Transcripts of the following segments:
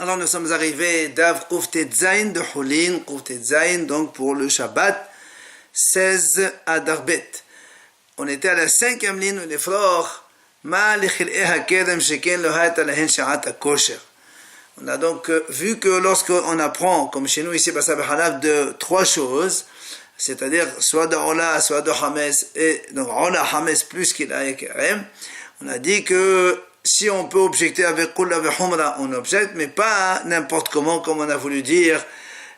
Alors nous sommes arrivés d'Av Kouftet Zain de Houlin, Kouftet Zain, donc pour le Shabbat 16 Adarbet. On était à la 5e ligne où les frères Ma lichil'e hakedem sheken lohat alahen sha'at kosher. On a donc vu que lorsqu'on apprend, comme chez nous ici, de 3 choses, c'est-à-dire soit de Ola, soit de Hames, et donc Ola, Hames plus qu'il a Kerem, on a dit que si on peut objecter avec Kulla ve Humra, on objecte, mais pas n'importe comment, comme on a voulu dire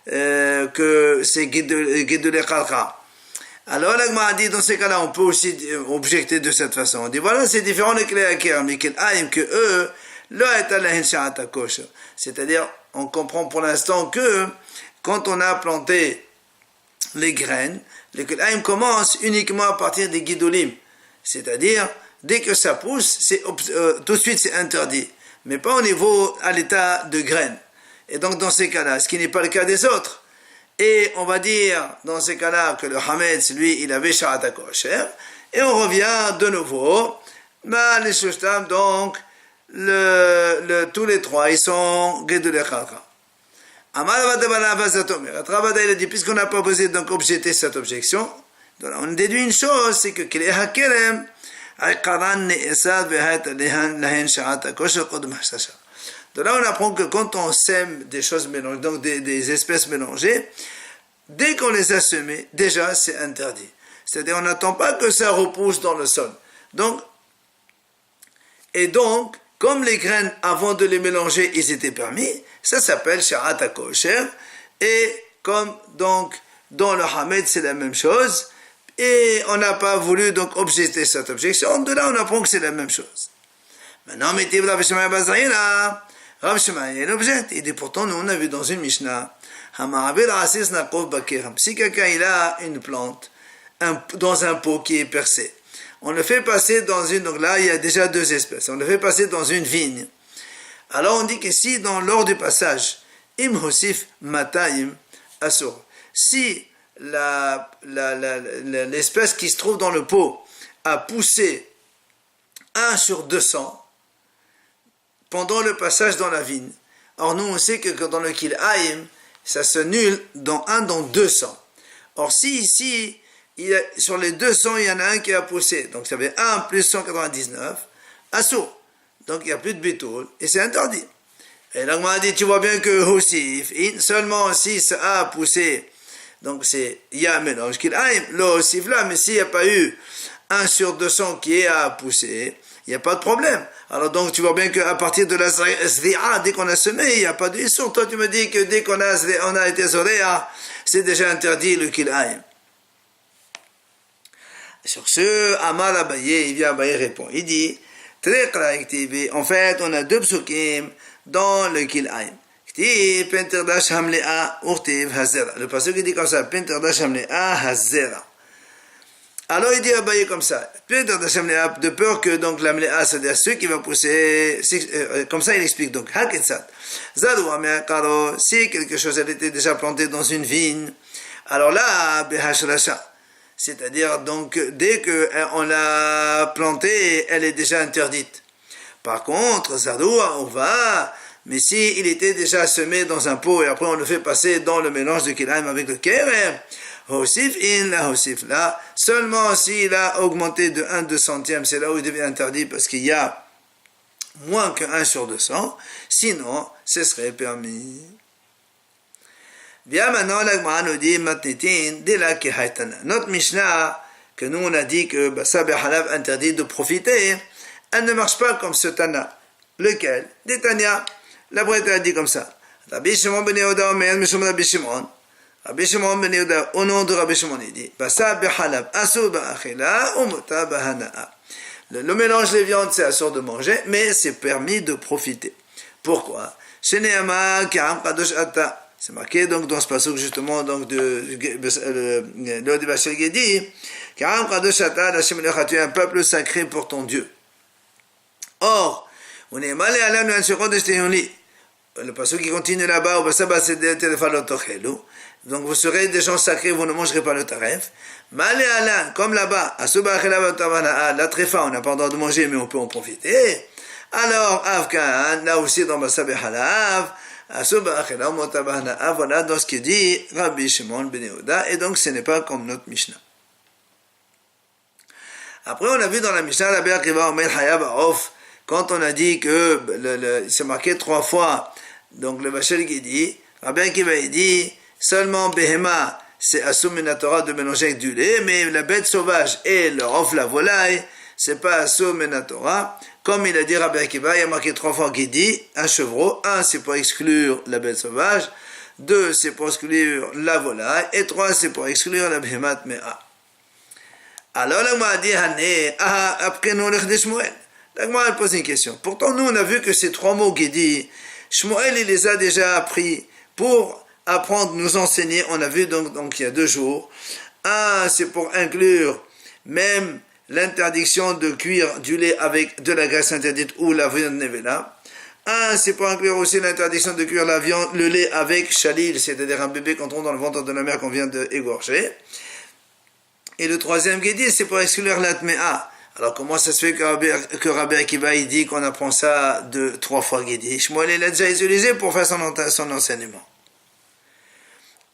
que c'est guide de l'Ekhalcha. Alors l'Agma a dit, dans ces cas-là, on peut aussi objecter de cette façon. On dit, voilà, c'est différent les Kleaker, mais qu'ils aiment que eux, c'est-à-dire, on comprend pour l'instant que quand on a planté les graines, les Kleaim commencent uniquement à partir des Gidolim. C'est-à-dire, dès que ça pousse, tout de suite c'est interdit, mais pas au niveau à l'état de graines. Et donc dans ces cas-là, ce qui n'est pas le cas des autres. Et on va dire dans ces cas-là que le Hametz, lui, il avait Sha'at kosher. Et on revient de nouveau, les Shoshtam, donc tous les trois, ils sont Gedul Echalcha. Amar Vadabala Vazatomer. Rabada, il a dit, puisqu'on n'a pas posé donc objecter cette objection, on déduit une chose, c'est que Kilei HaKerem, de là, on apprend que quand on sème des choses mélangées, donc des espèces mélangées, dès qu'on les a semées, déjà c'est interdit. C'est-à-dire, on n'attend pas que ça repousse dans le sol. Donc, comme les graines, avant de les mélanger, ils étaient permis, ça s'appelle Sha'at kosher. Et comme donc dans le Hamed, c'est la même chose. Et on n'a pas voulu donc objecter cette objection. De là, on apprend que c'est la même chose. Maintenant, Métiv Rav Shemaya Bazraïla, Rav Shemaya l'objecte. Il dit pourtant, nous on a vu dans une Mishnah, si quelqu'un il a une plante dans un pot qui est percé, on le fait passer dans une, donc là il y a déjà 2 espèces, on le fait passer dans une vigne. Alors on dit que si lors du passage, Im Hosif Matayim Asur, si l'espèce qui se trouve dans le pot a poussé 1 sur 200 pendant le passage dans la vigne. Or nous on sait que dans le Kil'aim, ça se nul dans 1 dans 200. Or si ici, sur les 200, il y en a un qui a poussé, donc ça fait 1 plus 199, assourd. Donc il n'y a plus de bétoul, et c'est interdit. Et là on a dit, tu vois bien que Hosif, seulement si ça a poussé, donc il y a un mélange Kil'aim, le Hosif là, mais s'il n'y a pas eu 1 sur 200 qui a poussé, il n'y a pas de problème. Alors donc tu vois bien qu'à partir de la Zri'a, dès qu'on a semé, il n'y a pas de issur. Toi tu me dis que dès qu'on a été Zoréa, c'est déjà interdit le Kil'aim. Sur ce, Amar Abaye, il vient Abaye répond. Il dit, en fait, on a 2 psukim dans le Kil'aim. Le pasuk dit comme ça, Penterdash Hamle'a Hazera. Alors il dit Abaye comme ça, de peur que donc la mléa, c'est-à-dire ceux qui vont pousser, comme ça il explique donc, Haketsat, Zadou Ameakaro, si quelque chose elle était déjà planté dans une vigne, alors là, Behashrasha, c'est-à-dire donc dès qu'on l'a plantée, elle est déjà interdite. Par contre, Zadou, on va, mais si il était déjà semé dans un pot et après on le fait passer dans le mélange de Kilaim avec le Kerem, Hosif in la Hosif là, seulement s'il a augmenté de 1/200, c'est là où il devient interdit parce qu'il y a moins que 1 sur 200, sinon ce serait permis. Bien maintenant, l'Agma nous dit Matnitin, de la Kehaitana. Notre Mishnah, que nous on a dit que Basab et Halav interdit de profiter, elle ne marche pas comme ce Tana. Lequel? Des Tanya. La Brette a dit comme ça. Rabbi Shimon ben Yehuda Omer, Mishum Rabbi Shimon. Rabbi Shimon ben Yehuda, au nom de Rabbi Shimon, il dit Basab et Halav, Asur ba'achila, Umota ba'hana'a. Le mélange des viandes, c'est assur de manger, mais c'est permis de profiter. Pourquoi? Sheneama Ka'am Kadosh Ata. C'est marqué donc dans ce passage justement donc de l'Odi Bachel Gedi, Ka'am Kadosh Ata, Hashem Elecha, tu es un peuple sacré pour ton Dieu. Or, on est mal à l'âme de le passage qui continue là-bas, donc vous serez des gens sacrés, vous ne mangerez pas le taref. Malé Alan, comme là-bas, la tréfa, on n'a pas le droit de manger, mais on peut en profiter. Alors, Avkan, là aussi dans Basab et Halav, Voilà dans ce qu'il dit Rabbi Shimon ben Yehuda, et donc ce n'est pas comme notre Mishnah. Après, on a vu dans la Mishnah, Rabbi Akiva Omer Hayab Off, quand on a dit que c'est marqué 3 fois, donc le Bachel qui dit, Rabbi Akiva il dit, seulement Behema, c'est Assoum min Torah de mélanger avec du lait, mais la bête sauvage et le Off, la volaille, c'est pas Assoum min Torah. Comme il a dit Rabbi Akiva, il y a marqué 3 fois qu'il dit, un chevreau, 1 c'est pour exclure la bête sauvage, 2 c'est pour exclure la volaille, et 3 c'est pour exclure la Behemat Mea. Alors la Gemara dit, après nous, le Shmuel. La Gemara pose une question. Pourtant, nous, on a vu que ces 3 mots qu'il dit, Shmuel, il les a déjà appris pour apprendre, nous enseigner. On a vu donc il y a 2 jours. 1, c'est pour inclure même l'interdiction de cuire du lait avec de la graisse interdite ou la viande nevela. 1, c'est pour inclure aussi l'interdiction de cuire le lait avec chalil, c'est-à-dire un bébé qu'on trouve dans le ventre de la mère qu'on vient d'égorger. Et le 3e qui dit, c'est pour exclure l'atmea. Alors comment ça se fait que Rabbi Akiva il dit qu'on apprend ça 3 fois qu'il dit? Shmuel il l'a déjà utilisé pour faire son enseignement.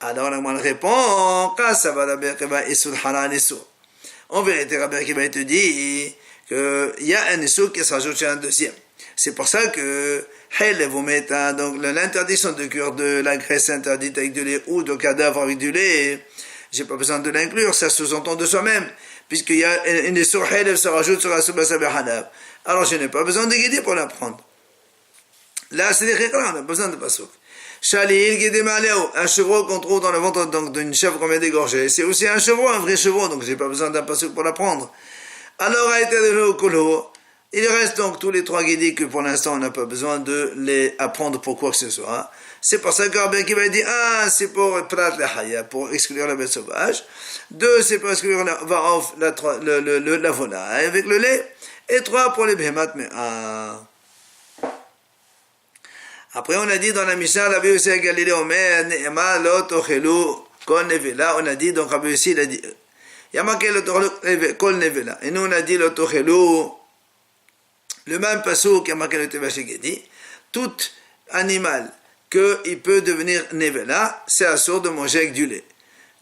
Alors la Gemara répond, ça va Rabbi Akiva isur halal isur. En vérité, Rabbi Akiva te dit qu'il y a un isur qui se rajoute sur un 2e. C'est pour ça que donc l'interdiction de cuire de la graisse interdite avec du lait ou de cadavre avec du lait, j'ai pas besoin de l'inclure, ça sous-entend de soi-même, puisqu'il y a une isur elle se rajoute sur la soubasa behanav. Alors je n'ai pas besoin de guider pour l'apprendre. Là, c'est des chikra, on n'a pas besoin de pasouk. Shalil guidé maléo, un chevreau qu'on trouve dans le ventre d'une chèvre qu'on vient d'égorger, c'est aussi un chevreau, un vrai chevreau, donc j'ai pas besoin d'un pasouk pour l'apprendre. Alors, a été de kulho. Il reste donc tous les 3 guidés que pour l'instant on n'a pas besoin de les apprendre pour quoi que ce soit. C'est pour ça que Rabbi Akiva dit, c'est pour prat la haya, pour exclure la bête sauvage. 2, c'est pour exclure la vaof, la volaille avec le lait. Et 3 pour les behemat mea. Après on a dit dans la Mishnah, Rabbi Yossi à Galilée Omer, Ne'ema lo tochelu kol nevela. On a dit, donc Rabbi Yossi il a dit, il y a marqué lo tochelu kol nevela. Et nous on a dit lo tochelu, le même passouk qui a marqué le Tevaché qui dit, tout animal qu'il peut devenir nevela, c'est assourd de manger avec du lait.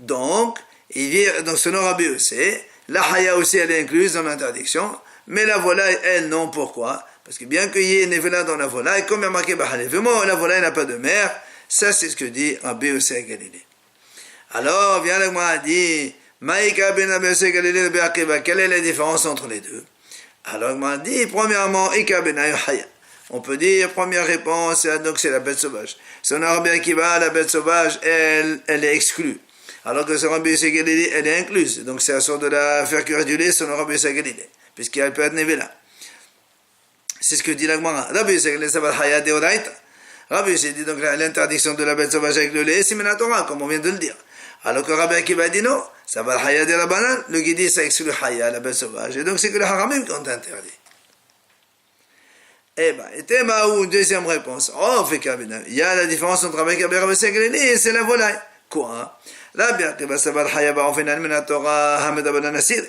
Donc, il dit, dans ce nom Rabbi Yossi, la haya aussi elle est incluse dans l'interdiction, mais la volaille, elle, non. Pourquoi? Parce que bien qu'il y ait nevela dans la volaille, comme il y a marqué Bahalevemo, la volaille n'a pas de mère, ça c'est ce que dit Rabbi Yossi à Galilée. Alors, vient le Gemara dit, Maïka ben Rabbi Yossi à Galilée de Be'akiva, quelle est la différence entre les deux? Alors, il m'a dit, premièrement, Ika ben Haya. On peut dire, première réponse, donc c'est la bête sauvage. Son Rabbi Akiva, la bête sauvage, elle est exclue. Alors que son Rabbi Yossi Galilée, elle est incluse. Donc c'est la sorte de la faire cuire du lait, son Rabbi Yossi Galilée, puisqu'elle peut être nevela. C'est ce que dit la Gemara. Rabbi Yossi Galilée, ça va Haya de Oraita. Rabbi Yossi dit donc l'interdiction de la bête sauvage avec le lait, c'est Minatora, comme on vient de le dire. Alors que Rabbi Akiva dit non, ça va Haya de la banane, le guidi ça exclut Haya, la bête sauvage. Et donc c'est que le haramim qui ont interdit. Eh bien, et Théma ou une deuxième réponse. Oh, fait qu'Abina. Il y a la différence entre Rabbi Akiva et Rabbi Yossi Galilée, et c'est la volaille. Quoi? Rabbi Akiva, ça va Haya, on fait une Minatora, Hamed Abana Nasir.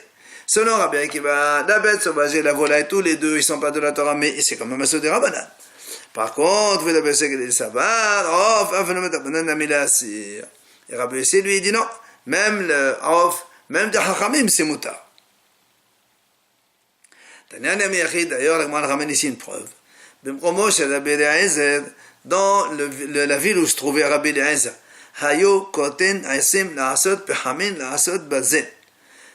Selon Rabbi Akiva, la bête sauvage et la volaille, tous les deux, ils ne sont pas de la Torah, mais c'est quand même un saut des Rabbanan. Par contre, Rabbi Yossi Galilée, ça va, oh, Hamed Abana Nasir. Et Rabbi Yossi, lui, il dit non, même le off, même de Hachamim, c'est moutar. D'ailleurs, on ramène ici une preuve. Dans la ville où se trouvait Rabbi Eliezer,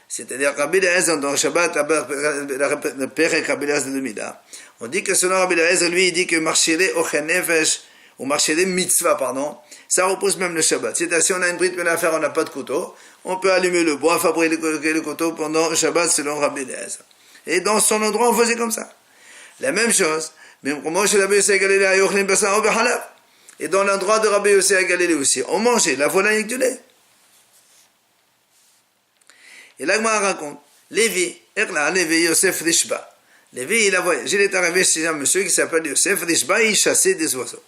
c'est-à-dire Rabbi Eliezer dans Shabbat, le père Rabbi Eliezer de Mida. On dit que selon Rabbi Eliezer, lui, il dit que marchere ochen nefesh, ou marchere mitzvah, pardon, ça repousse même le Shabbat. C'est-à-dire si on a une brite à faire, on n'a pas de couteau, on peut allumer le bois, fabriquer le couteau pendant le Shabbat selon Rabbi Eliezer. Et dans son endroit, on faisait comme ça. La même chose. Et dans l'endroit de Rabbi Yossi à Galilée aussi, on mangeait la volaille avec du lait. Et là, Gemara raconte, Lévi, Yosef Rishba. Lévi, il a voyagé, il est arrivé chez un monsieur qui s'appelle Yosef Rishba, il chassait des oiseaux.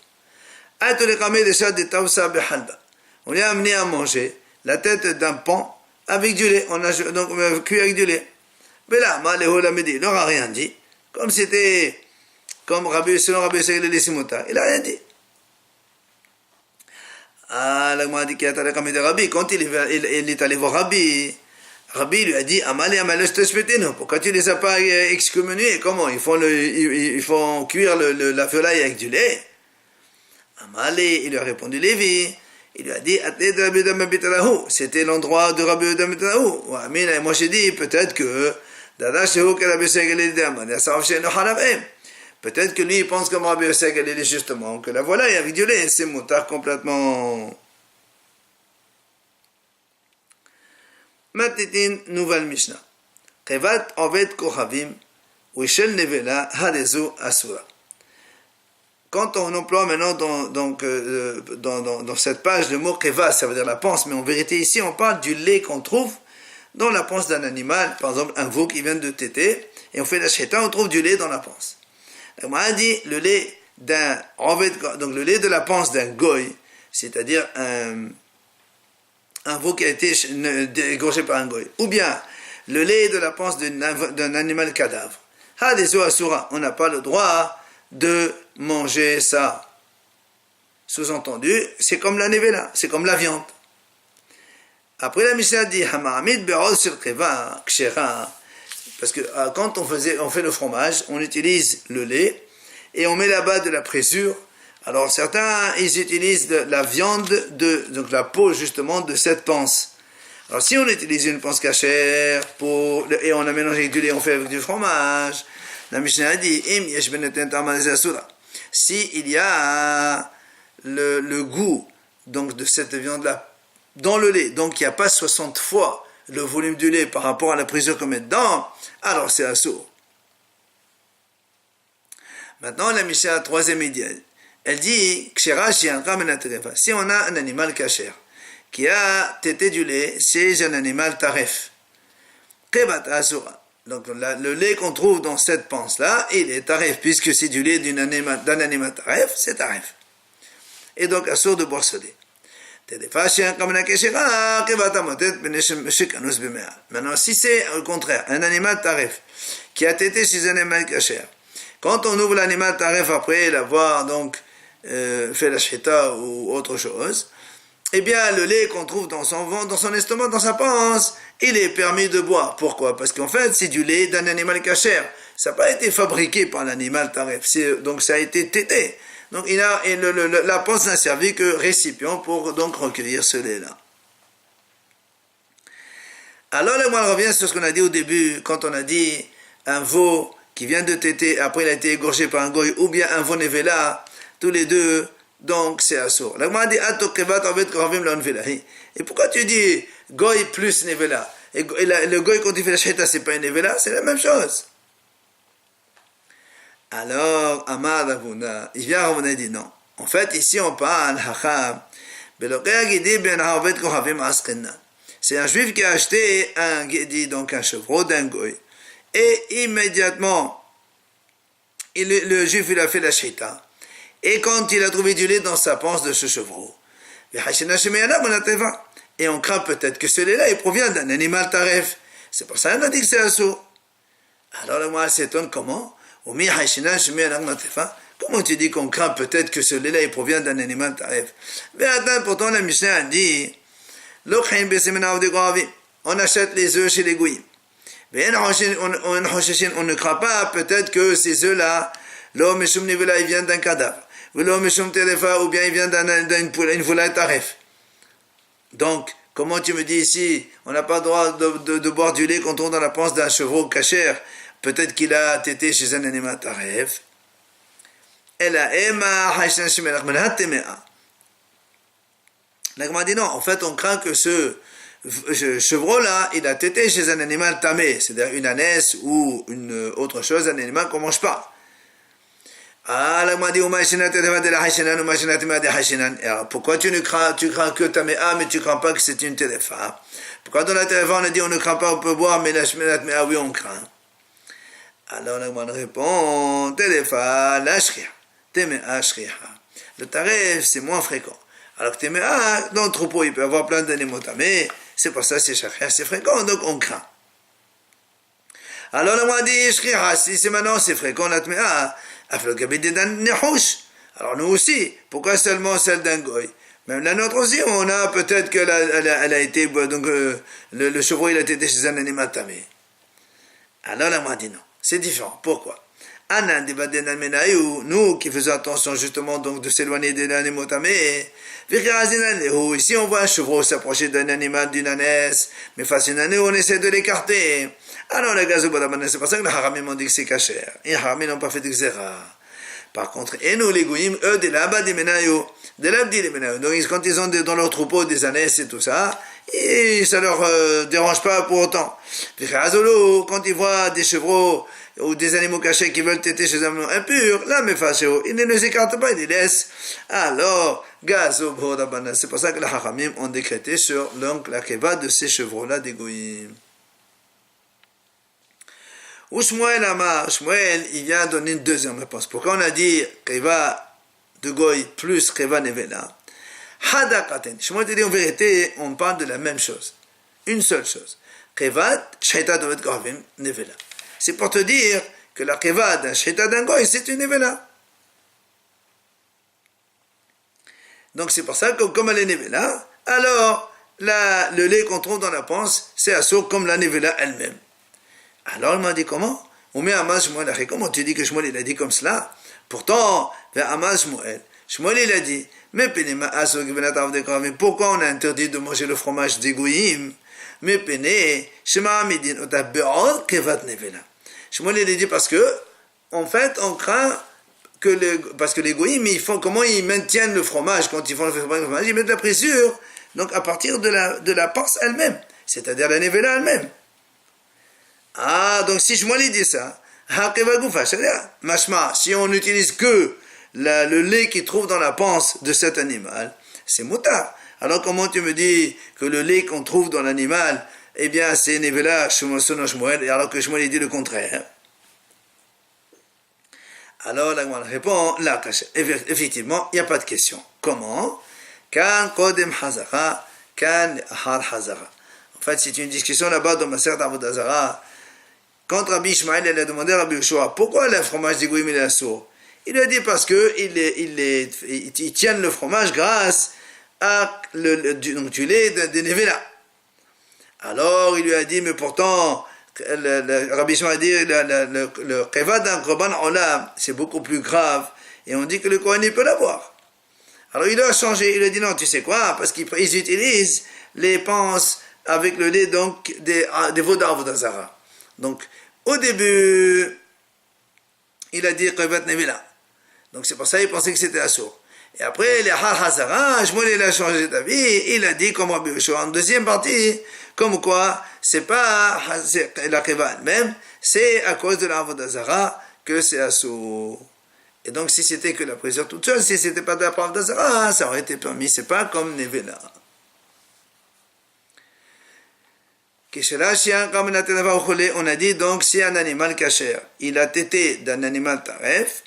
On lui a amené à manger la tête d'un pan avec du lait. On a donc cuit avec du lait. Mais là, il n'aura rien dit. Comme c'était, comme selon Rabbi Yossi Galilée Simota, il n'a rien dit. Ah, la Gemara dit qu'il a comme de Rabbi. Quand il est allé voir Rabbi, Rabbi lui a dit Amali Amalus Teshmetenu. Pourquoi tu les as pas excommuniés? Comment ils font cuire la volaille avec du lait? Amali, il lui a répondu Lévi. Il lui a dit c'était l'endroit de Rabbi Yehuda Mitanahu. Moi j'ai dit peut-être que peut-être que lui il pense comme Rabbi Yosef Galilée justement que la volaille avec du lait c'est moutard complètement. Maintenant nouvelle Mishnah. Kevat Oved Kohavim Wishel Nevela Hadezu Asura. Quand on emploie maintenant dans cette page le mot keva, ça veut dire la panse, mais en vérité ici on parle du lait qu'on trouve dans la panse d'un animal, par exemple un veau qui vient de téter, et on fait la sheta, on trouve du lait dans la panse. On a dit le lait donc le lait de la panse d'un goy, c'est-à-dire un veau qui a été égorgé par un goy, ou bien le lait de la panse d'un animal cadavre. Hadezu Asura, on n'a pas le droit de manger ça. Sous-entendu, c'est comme la nevela, c'est comme la viande. Après la Mishnah dit Hamamid be'ol sur keva kshera, parce que quand on fait le fromage, on utilise le lait et on met là-bas de la pressure. Alors certains ils utilisent la viande donc la peau justement de cette panse. Alors si on utilise une panse cachère et on a mélangé avec du lait, on fait avec du fromage. La Mishnah dit si il y a le goût donc de cette viande là dans le lait, donc il n'y a pas 60 fois le volume du lait par rapport à la pressure qu'on met dedans, alors c'est assourd. Maintenant la Mishnah troisième idée, elle dit si on a un animal cachère qui a tété du lait, c'est un animal taref. Donc le lait qu'on trouve dans cette panse-là, il est taref, puisque c'est du lait d'un animal taref, c'est taref. Et donc, assourd de boire ce lait. Maintenant, si c'est au contraire un animal taref qui a tété chez un animal cachère, quand on ouvre l'animal taref après l'avoir donc fait la shita ou autre chose, eh bien le lait qu'on trouve dans son ventre, dans son estomac, dans sa panse, il est permis de boire. Pourquoi? Parce qu'en fait c'est du lait d'un animal cachère. Ça n'a pas été fabriqué par l'animal taref, donc ça a été tété. Donc la panse n'a servi que récipient pour donc recueillir ce lait-là. Alors là, on revient sur ce qu'on a dit au début, quand on a dit un veau qui vient de téter, après il a été égorgé par un goy, ou bien un veau nevela, tous les deux, donc c'est assourd. Là, on a dit et pourquoi tu dis goy plus nevela? Et le goy quand il fait la sheta, c'est pas une nevela, c'est la même chose. Alors, Amar Ravuna, il vient Ravuna et dit non. En fait, ici on parle, c'est un juif qui a acheté un guédi, donc un chevreau d'un goy. Et immédiatement, le juif il a fait la shita. Et quand il a trouvé du lait dans sa panse de ce chevreau, et on craint peut-être que ce lait-là il provient d'un animal taref. C'est pour ça qu'on a dit que c'est assourd. Alors le moi s'étonne comment? Comment tu dis qu'on craint peut-être que ce lait-là il provient d'un animal taref? Mais attends, pourtant la Mishnah a dit on achète les œufs chez les gouyim. On ne craint pas peut-être que ces œufs-là, l'homme ils viennent d'un cadavre. Ou bien il vient d'une volaille taref. Donc, comment tu me dis ici, on n'a pas le droit de boire du lait quand on est dans la panse d'un chevreau cachère? Peut-être qu'il a tété chez un animal taref. La Gemara dit non, en fait on craint que ce chevreau-là, il a tété chez un animal tamé, c'est-à-dire une ânesse ou une autre chose, un animal qu'on ne mange pas. Ah, la Gemara dit pourquoi tu crains que taméa, mais tu ne crains pas que c'est une téléfa? Pourquoi dans la téléfa on a dit on ne craint pas, on peut boire, mais la shmenat, oui on craint. Alors la Gemara répond téléfa, la shriha, téméa shriha. Le taref c'est moins fréquent. Alors que téméa, dans le troupeau il peut y avoir plein d'animaux tamés, c'est pour ça c'est shriha, c'est fréquent, donc on craint. Alors la Gemara dit shriha, si c'est maintenant c'est fréquent la téméa. Alors nous aussi, pourquoi seulement celle d'un goy? Même la nôtre aussi, on a peut-être qu'elle a été, donc le chevreau il a été chez un animal tamé. Alors la m'a dit non, c'est différent. Pourquoi? Nous qui faisons attention justement donc de s'éloigner des animaux tamés, ici on voit un chevreau s'approcher d'un animal, d'une ânesse, mais face à une année on essaie de l'écarter. Alors les gars, c'est pour ça que les haramim ont dit que c'est caché. Les haramim n'ont pas fait d'exéra. Par contre, et nous les goyim, eux, de là-bas des ménaillots, de là-bas des ménaillots. Donc quand ils ont dans leur troupeau des ânesses et tout ça, et ça leur dérange pas pour autant. Quand ils voient des chevreaux ou des animaux cachés qui veulent téter chez un animal impur, là, mais fâché, ils ne les écartent pas, ils les laissent. Alors, c'est pour ça que les haramim ont décrété sur donc la keva de ces chevreaux-là des goyim. Ou Shmuel Amar, Shmuel, il vient donner une deuxième réponse. Pourquoi on a dit Keva de Goy plus Keva Nevela? Hadakaten. Shmuel dit en vérité, on parle de la même chose. Une seule chose. Keva, Shaita Dovet Gorvim, Nevela. C'est pour te dire que la Keva d'un Shaita d'un Goy, c'est une Nevela. Donc c'est pour ça que comme elle est Nevela, alors le lait qu'on trouve dans la panse, c'est assourd comme la Nevela elle-même. Alors il m'a dit comment? Comment tu dis que Shmuel il a dit comme cela? Pourtant, Shmuel il a dit, mais pourquoi on a interdit de manger le fromage des goyim? Mais Shmuel il a dit parce que, en fait, on craint parce que les goyim, comment ils maintiennent le fromage quand ils font le fromage? Ils mettent la pressure, donc à partir de la panse elle-même, c'est-à-dire la nevela elle-même. Ah, donc si Shmuel dit ça, si on n'utilise que le lait qu'il trouve dans la panse de cet animal, c'est moutard. Alors comment tu me dis que le lait qu'on trouve dans l'animal, eh bien c'est Nevela, Shmuel, alors que Shmuel dit le contraire? Alors la Gemara répond, là, effectivement, il n'y a pas de question. Comment? Kan kodem hazara, kan ahar hazara. En fait, c'est une discussion là-bas dans Maseret Avodah Zarah. Quand Rabbi Ishmael a demandé à Rabbi Yoshua pourquoi le fromage des goyim est assourd, il lui a dit parce que ils tiennent le fromage grâce à du lait de Nevela. Alors il lui a dit mais pourtant Rabbi Ishmael a dit le keva d'un korban olam c'est beaucoup plus grave et on dit que le Kohen peut l'avoir. Alors il a changé, il a dit non tu sais quoi parce qu'ils utilisent les panses avec le lait donc des veaux d'Avodah Zarah. Donc, au début, il a dit Kevat Nevela. Donc, c'est pour ça qu'il pensait que c'était assourd. Et après, les Har Hazara, Shmuel il a changé d'avis, il a dit, comme Rabbi Yoshua, en deuxième partie, comme quoi, c'est pas la Keva elle-même, c'est à cause de la Avodah Zarah que c'est assourd. Et donc, si c'était que la prière toute seule, si c'était pas de la Avodah Zarah, ça aurait été permis. C'est pas comme Nevela. On a dit donc si un animal kasher il a tété d'un animal taref,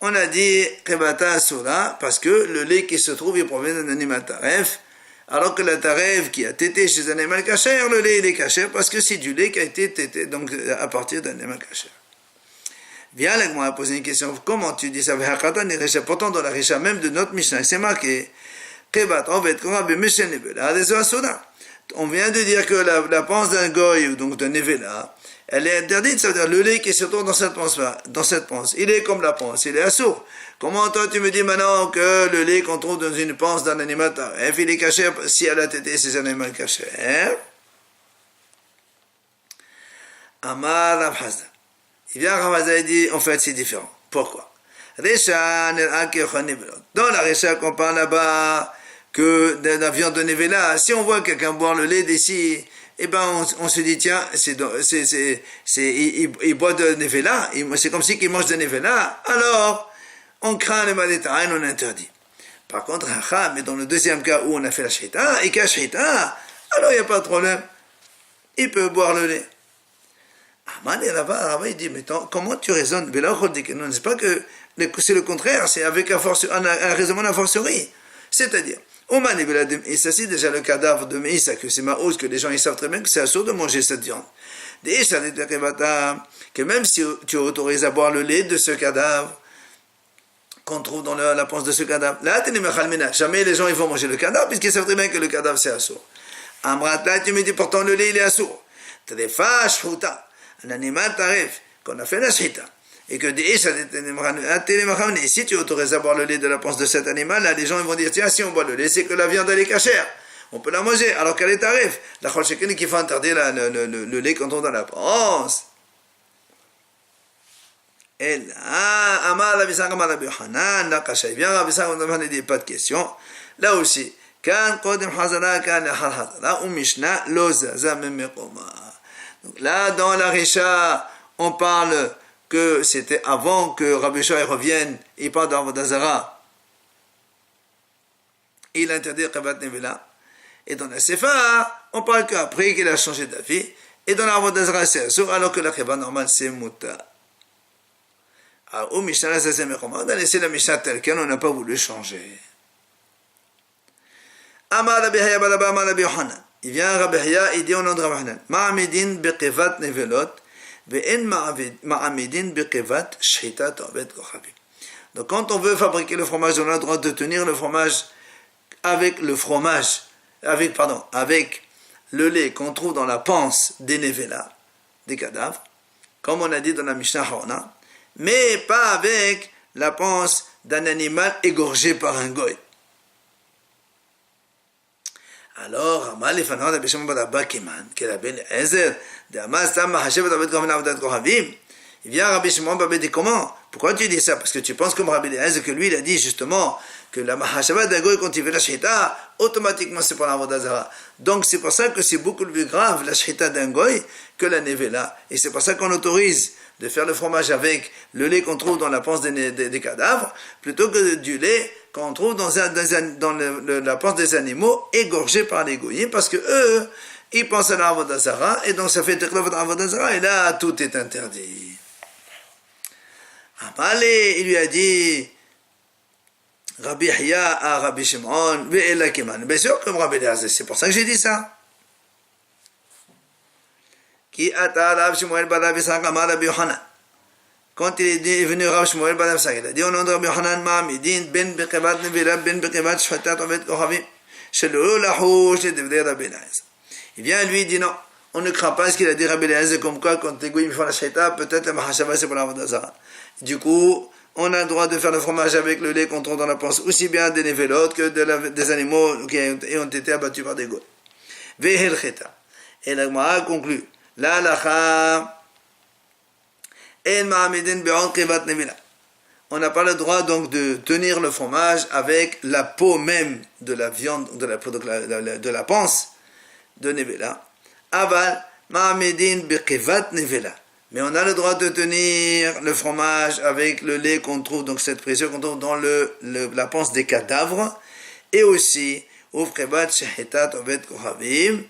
on a dit kebata asura parce que le lait qui se trouve il provient d'un animal taref, alors que la taref qui a tété chez un animal kasher, le lait il est kasher parce que c'est du lait qui a été tété donc à partir d'un animal kasher. Viens là, moi poser une question, comment tu dis ça? Pourtant dans la Risha même de notre Mishnah c'est marqué kebat ovet korab b'mishen nevela des asura. On vient de dire que la panse d'un goy, ou donc d'un nevela, elle est interdite, c'est-à-dire le lait qui se trouve dans cette panse, il est comme la panse, il est assourd. Comment toi tu me dis maintenant que le lait qu'on trouve dans une panse d'un animal taref, il est caché si elle a tété ces animaux cachés? Amar Rav Hazda. Il vient Rav Hazda et dit, en fait c'est différent. Pourquoi? Dans la Risha qu'on parle là-bas, que de la viande de Nevela, si on voit quelqu'un boire le lait d'ici, eh ben on se dit tiens, il boit de Nevela, c'est comme si il mange de Nevela, alors on craint le mal d'état, on interdit. Par contre, mais dans le deuxième cas où on a fait la shita, et qu'il y a shita, alors il n'y a pas de problème, il peut boire le lait. Là-bas, il dit, mais comment tu raisonnes? Non, c'est pas que c'est le contraire, c'est avec un raisonnement a fortiori. C'est-à-dire, et ça c'est déjà le cadavre de Meïssa, que c'est Maouz, que les gens ils savent très bien que c'est assourd de manger cette viande. Que même si tu autorises à boire le lait de ce cadavre, qu'on trouve dans la panse de ce cadavre. Là, jamais les gens ils vont manger le cadavre, puisqu'ils savent très bien que le cadavre c'est assourd. Amrat, là, tu me dis pourtant le lait il est assourd. Trefa, shruta, un animal tarif, qu'on a fait la shita. Et que si tu autorises à boire le lait de la panse de cet animal, là, les gens ils vont dire tiens, si on boit le lait, c'est que la viande elle est cachère. On peut la manger, alors qu'elle est tarif. La cholchekine qui faut interdire le lait quand on dans la panse. Et là, Amar Rabbi Sank Amar Rabbi Yochanan, la kasha, il vient Rabbi Sank, on ne dit pas de question. Là aussi, kan kodem hazara, kan lehar hazara, ou Mishnah, lo zaza memekoma. Donc là, dans la Risha, on parle que c'était avant que Rabbi Shai revienne, il parle d'Avodazara. Il interdit Kabat Nevela. Et dans la Sefa, on parle qu'après qu'il a changé d'avis. Et dans l'Avodazara, c'est assour, alors que la Kabat normale, c'est Muta. Alors, au Mishnah, ça c'est recommandé. On a laissé la Mishnah telle qu'elle, on n'a pas voulu changer. Amar Rabbi Haya Balaba Amar Rabbi Yochanan. Il vient Rabbi Haya, il dit au nom de Rabbi Yochanan, Ma'amidin bekevat nevelot, ve'en ma'amidin bekevat shhitat obet kochavim. Donc, quand on veut fabriquer le fromage, on a le droit de tenir le fromage avec le fromage, avec le lait qu'on trouve dans la panse des nevelas, des cadavres, comme on a dit dans la Mishnah Hona, mais pas avec la panse d'un animal égorgé par un goy. Alors, Amal Ifanav Rabbi Shimon bar Abba Kiman, qui est Rabbi Eliezer, de Amal Stam Mahashev David Kohavim Avodat Kohavim. Il vient Rabbi Shimon bar Abba dit comment? Pourquoi tu dis ça? Parce que tu penses comme Rabbi Eliezer que lui il a dit justement que la Mahasheva d'un goy quand il fait la shita, automatiquement c'est pour la Vodazara. Donc c'est pour ça que c'est beaucoup plus grave la shita d'un goy que la nevela. Et c'est pour ça qu'on autorise de faire le fromage avec le lait qu'on trouve dans la panse des cadavres, plutôt que du lait qu'on trouve dans la panse des animaux égorgés par les goyim, parce que eux, ils pensent à la Avodazara, et donc ça fait Teklov Avodazara, et là, tout est interdit. Amalé, il lui a dit, Rabbi Hiya à Rabbi Shimon, Ve'ela Kiman. Bien sûr, comme Rabbi Eliezer, c'est pour ça que j'ai dit ça. Qui ata Rabbi Shmuel bar Rabbi Sank Amar Rabbi Yochanan. Quand il est venu Rabbi Shmuel bar Rabbi Sank, il a dit au nom de Rabbi Yochanan, Ma'amidin ben bekevat nevela ben bekevat shchatat ovet kochavim shelo lahush ledevdei Rabbi Eliezer. Il vient lui il dit non, on ne craint pas ce qu'il a dit Rabbi Eliezer comme quoi quand les goyim font la shchaita, peut-être la mahashava c'est pour la vodazara. Du coup, on a le droit de faire le fromage avec le lait qu'on trouve dans la panse, aussi bien des nevelotes que des animaux qui ont été abattus par des goyim. Vehel cheta. Et la Gemara conclut. La lacha en ma'amidin be'on kevat nevela. On n'a pas le droit donc de tenir le fromage avec la peau même de la viande, de la panse de nevela. Aval ma'amidin be'kevat nevela. Mais on a le droit de tenir le fromage avec le lait qu'on trouve, donc cette précieux qu'on trouve dans la panse des cadavres, et aussi ufkevat shehitat ovet kochavim,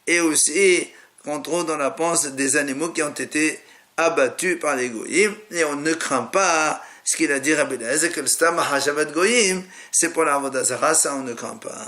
et aussi qu'on trouve dans la panse des animaux qui ont été abattus par les goyim, et on ne craint pas ce qu'il a dit Rabbi Eliezer, que le stam ha'shavat goyim, c'est pour la vodazara, ça on ne craint pas.